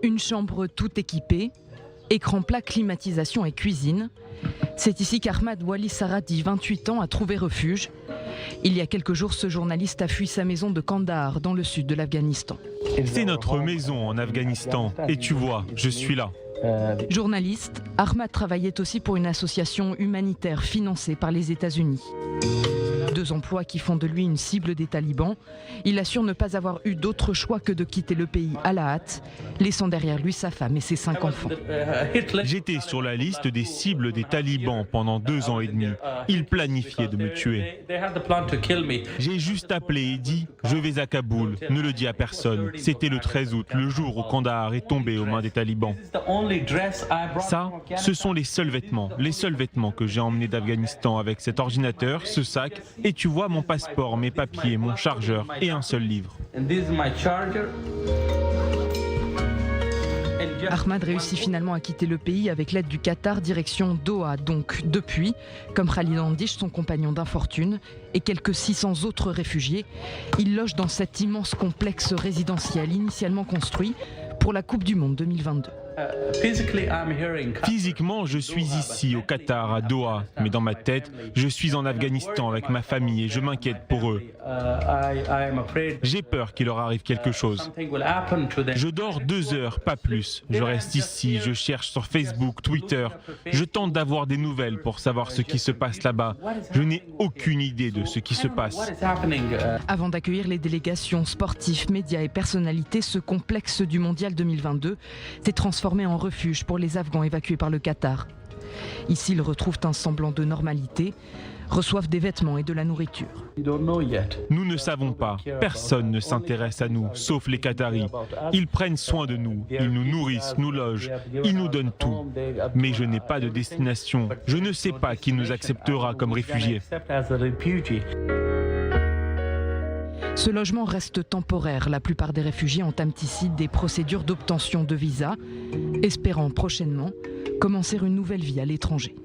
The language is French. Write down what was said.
Une chambre tout équipée, écran plat, climatisation et cuisine. C'est ici qu'Ahmad Wali Saradi, 28 ans, a trouvé refuge. Il y a quelques jours, ce journaliste a fui sa maison de Kandahar, dans le sud de l'Afghanistan. C'est notre maison en Afghanistan et tu vois, je suis là. Journaliste, Ahmad travaillait aussi pour une association humanitaire financée par les États-Unis. 2 emplois qui font de lui une cible des talibans. Il assure ne pas avoir eu d'autre choix que de quitter le pays à la hâte, laissant derrière lui sa femme et ses 5 enfants. J'étais sur la liste des cibles des talibans pendant 2 ans et demi. Ils planifiaient de me tuer. J'ai juste appelé et dit « Je vais à Kaboul, ne le dis à personne ». C'était le 13 août, le jour où Kandahar est tombé aux mains des talibans. Ça, ce sont les seuls vêtements que j'ai emmenés d'Afghanistan avec cet ordinateur, ce sac, et tu vois mon passeport, mes papiers, mon chargeur et un seul livre. Ahmad réussit finalement à quitter le pays avec l'aide du Qatar, direction Doha. Donc depuis, comme Khalid Andish, son compagnon d'infortune, et quelques 600 autres réfugiés, il loge dans cet immense complexe résidentiel initialement construit pour la Coupe du Monde 2022. Physiquement, je suis ici, au Qatar, à Doha, mais dans ma tête, je suis en Afghanistan avec ma famille et je m'inquiète pour eux. J'ai peur qu'il leur arrive quelque chose. Je dors 2 heures, pas plus. Je reste ici, je cherche sur Facebook, Twitter. Je tente d'avoir des nouvelles pour savoir ce qui se passe là-bas. Je n'ai aucune idée de ce qui se passe. Avant d'accueillir les délégations sportives, médias et personnalités, ce complexe du Mondial 2022 s'est transformé en refuge pour les Afghans évacués par le Qatar. Ici, ils retrouvent un semblant de normalité, reçoivent des vêtements et de la nourriture. Nous ne savons pas. Personne ne s'intéresse à nous, sauf les Qataris. Ils prennent soin de nous, ils nous nourrissent, nous logent, ils nous donnent tout. Mais je n'ai pas de destination. Je ne sais pas qui nous acceptera comme réfugiés. Ce logement reste temporaire. La plupart des réfugiés entament ici des procédures d'obtention de visa, espérant prochainement commencer une nouvelle vie à l'étranger.